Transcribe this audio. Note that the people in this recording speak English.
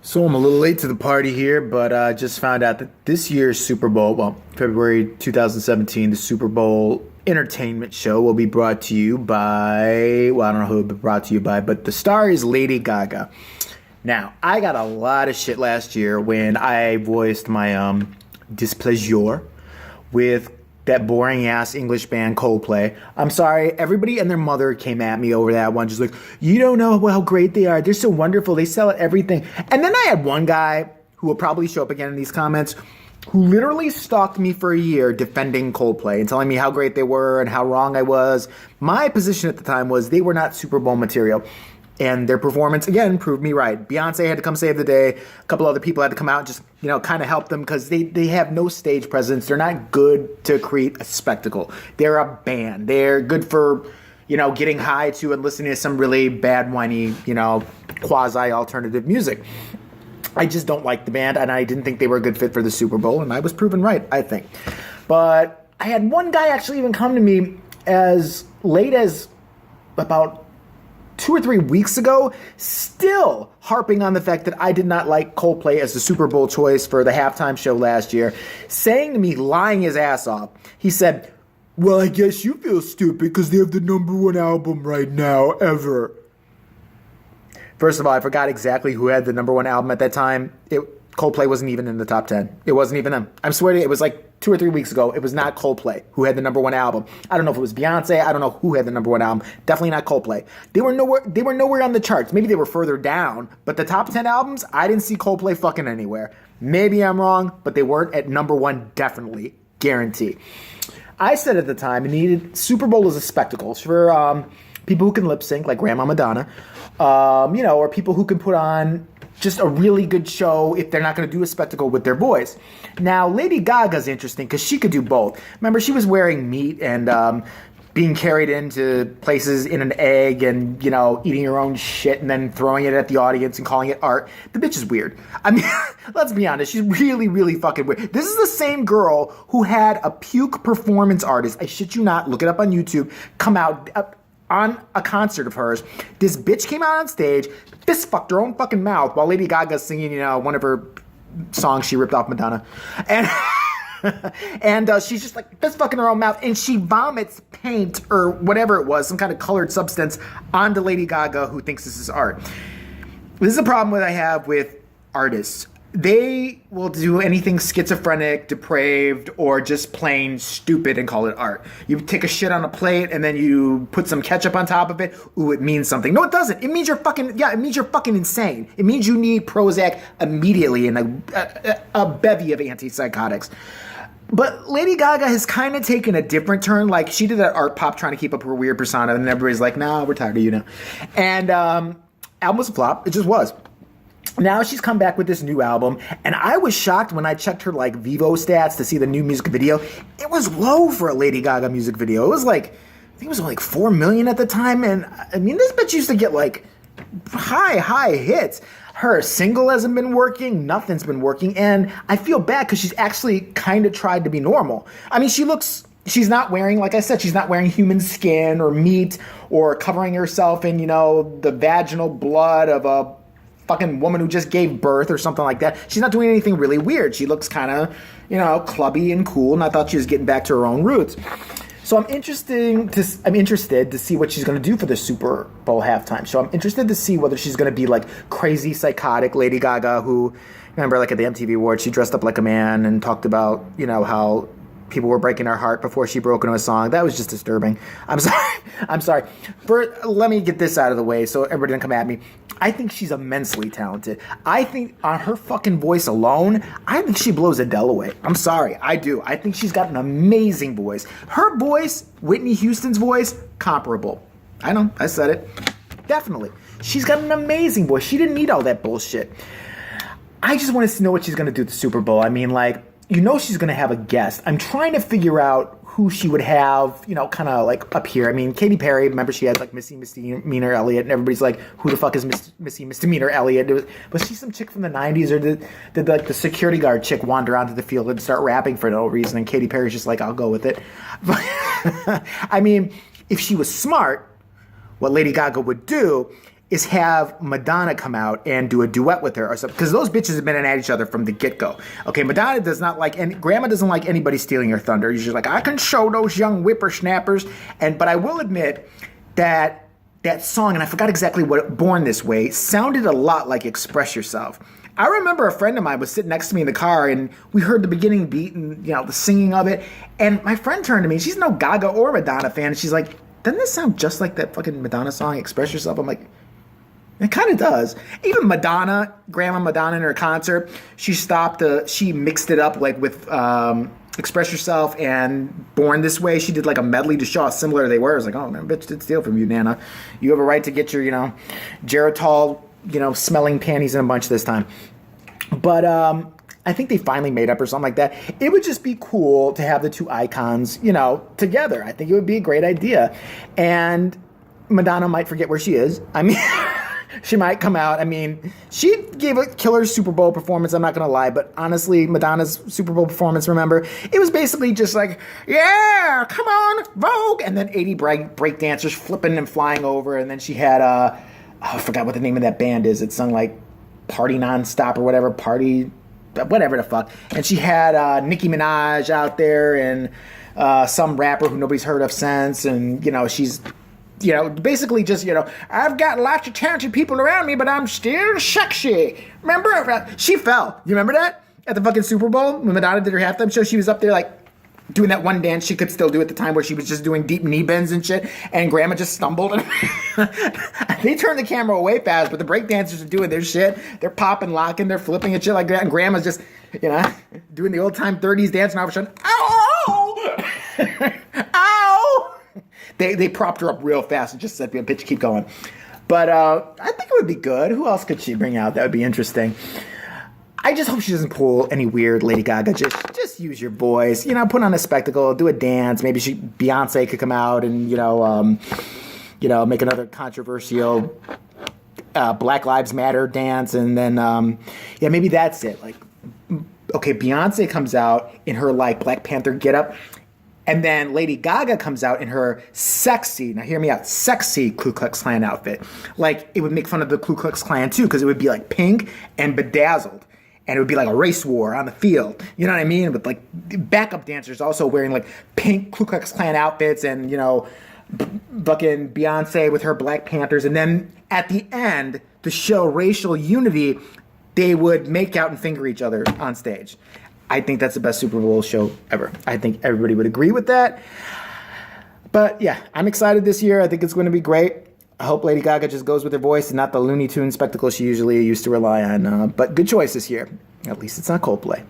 So I'm a little late to the party here, but I just found out that this year's Super Bowl, well, February 2017, the Super Bowl entertainment show will be brought to you by, well, I don't know who it'll be brought to you by, but the star is Lady Gaga. Now, I got a lot of shit last year when I voiced my displeasure with that boring ass English band Coldplay. I'm sorry, everybody and their mother came at me over that one, just like, you don't know how great they are. They're so wonderful. They sell at everything. And then I had one guy who will probably show up again in these comments who literally stalked me for a year defending Coldplay and telling me how great they were and how wrong I was. My position at the time was they were not Super Bowl material. And their performance, again, proved me right. Beyonce had to come save the day. A couple other people had to come out and just, kind of help them because they have no stage presence. They're not good to create a spectacle. They're a band. They're good for, getting high to and listening to some really bad, whiny, quasi-alternative music. I just don't like the band, and I didn't think they were a good fit for the Super Bowl, and I was proven right, I think. But I had one guy actually even come to me as late as about 2 or 3 weeks ago, still harping on the fact that I did not like Coldplay as the Super Bowl choice for the halftime show last year, saying to me, lying his ass off, he said, well, I guess you feel stupid because they have the #1 album right now, ever. First of all, I forgot exactly who had the #1 album at that time. Coldplay wasn't even in the top 10. It wasn't even them. I'm swearing it was like 2 or 3 weeks ago. It was not Coldplay who had the #1 album. I don't know if it was Beyonce. I don't know who had the #1 album. Definitely not Coldplay. They were nowhere on the charts. Maybe they were further down, but the top 10 albums, I didn't see Coldplay fucking anywhere. Maybe I'm wrong, but they weren't at #1 definitely. Guarantee. I said at the time, it needed Super Bowl as a spectacle for people who can lip sync, like Grandma Madonna, or people who can put on just a really good show if they're not going to do a spectacle with their voice. Now, Lady Gaga's interesting because she could do both. Remember, she was wearing meat and being carried into places in an egg and, eating her own shit and then throwing it at the audience and calling it art. The bitch is weird. I mean, let's be honest. She's really, really fucking weird. This is the same girl who had a puke performance artist, I shit you not, look it up on YouTube, come out on a concert of hers. This bitch came out on stage, fist fucked her own fucking mouth while Lady Gaga's singing, one of her songs she ripped off Madonna. And and she's just like fist fucking her own mouth, and she vomits paint or whatever it was, some kind of colored substance, onto Lady Gaga, who thinks this is art. This is a problem that I have with artists. They will do anything schizophrenic, depraved, or just plain stupid and call it art. You take a shit on a plate and then you put some ketchup on top of it. Ooh, it means something. No, it doesn't. It means you're fucking insane. It means you need Prozac immediately and a bevy of antipsychotics. But Lady Gaga has kind of taken a different turn. Like, she did that art pop trying to keep up her weird persona, and everybody's like, nah, we're tired of you now. And album was a flop. It just was. Now she's come back with this new album, and I was shocked when I checked her Vivo stats to see the new music video. It was low for a Lady Gaga music video. It was I think it was like 4 million at the time, and I mean, this bitch used to get high hits. Her single hasn't been working, nothing's been working, and I feel bad because she's actually kind of tried to be normal. I mean, she's not wearing, like I said, she's not wearing human skin or meat or covering herself in, the vaginal blood of a fucking woman who just gave birth or something like that. She's not doing anything really weird. She looks kind of, clubby and cool, and I thought she was getting back to her own roots. So I'm interested to see what she's going to do for the Super Bowl halftime. So I'm interested to see whether she's going to be crazy, psychotic Lady Gaga who, remember at the MTV Awards, she dressed up like a man and talked about, how people were breaking her heart before she broke into a song. That was just disturbing. I'm sorry. Let me get this out of the way so everybody doesn't come at me. I think she's immensely talented. I think on her fucking voice alone, I think she blows Adele away. I'm sorry. I do. I think she's got an amazing voice. Her voice, Whitney Houston's voice, comparable. I know. I said it. Definitely. She's got an amazing voice. She didn't need all that bullshit. I just want to know what she's going to do at the Super Bowl. I mean, she's going to have a guest. I'm trying to figure out who she would have, kind of up here. I mean, Katy Perry, remember she had Missy Misdemeanor Elliott, and everybody's like, who the fuck is Missy Misdemeanor Elliott? Was she some chick from the 90s, or did the security guard chick wander onto the field and start rapping for no reason, and Katy Perry's just like, I'll go with it. But, I mean, if she was smart, what Lady Gaga would do is have Madonna come out and do a duet with her or something. Because those bitches have been at each other from the get-go. Okay, Madonna does not like, and Grandma doesn't like anybody stealing her thunder. She's like, I can show those young whippersnappers. But I will admit that that song, and I forgot exactly what, Born This Way, sounded a lot like Express Yourself. I remember a friend of mine was sitting next to me in the car, and we heard the beginning beat and, the singing of it. And my friend turned to me, she's no Gaga or Madonna fan, and she's like, doesn't this sound just like that fucking Madonna song, Express Yourself? I'm like, it kind of does. Even Madonna, Grandma Madonna in her concert, she mixed it up like with Express Yourself and Born This Way. She did like a medley to show how similar they were. I was like, oh, man, bitch did steal from you, Nana. You have a right to get your, Geritol, smelling panties in a bunch this time. But I think they finally made up or something like that. It would just be cool to have the two icons, together. I think it would be a great idea. And Madonna might forget where she is. I mean... She might come out. I mean, she gave a killer Super Bowl performance, I'm not going to lie. But honestly, Madonna's Super Bowl performance, remember, it was basically just like, yeah, come on, Vogue. And then 80 break dancers flipping and flying over. And then she had, I forgot what the name of that band is. It sung like Party Nonstop or whatever, whatever the fuck. And she had Nicki Minaj out there and some rapper who nobody's heard of since. And, she's... basically just, I've got lots of talented people around me, but I'm still sexy. Remember? She fell. You remember that? At the fucking Super Bowl, when Madonna did her halftime show, she was up there, like, doing that one dance she could still do at the time where she was just doing deep knee bends and shit, and Grandma just stumbled. And they turned the camera away fast, but the breakdancers are doing their shit. They're popping, locking, they're flipping and shit like that, and Grandma's just, doing the old-time 30s dance, and all of a sudden, ow! Ow! They propped her up real fast and just said, bitch, keep going. But I think it would be good. Who else could she bring out? That would be interesting. I just hope she doesn't pull any weird Lady Gaga. Just use your voice. Put on a spectacle, do a dance. Maybe Beyonce could come out and, make another controversial Black Lives Matter dance. And then, maybe that's it. Like, okay, Beyonce comes out in her, like, Black Panther getup. And then Lady Gaga comes out in her sexy, now hear me out, sexy Ku Klux Klan outfit. Like, it would make fun of the Ku Klux Klan, too, because it would be, like, pink and bedazzled. And it would be like a race war on the field. You know what I mean? With, like, backup dancers also wearing, like, pink Ku Klux Klan outfits and, fucking Beyonce with her Black Panthers. And then at the end, to show racial unity, they would make out and finger each other on stage. I think that's the best Super Bowl show ever. I think everybody would agree with that. But yeah, I'm excited this year. I think it's going to be great. I hope Lady Gaga just goes with her voice and not the Looney Tunes spectacle she usually used to rely on. But good choice this year. At least it's not Coldplay.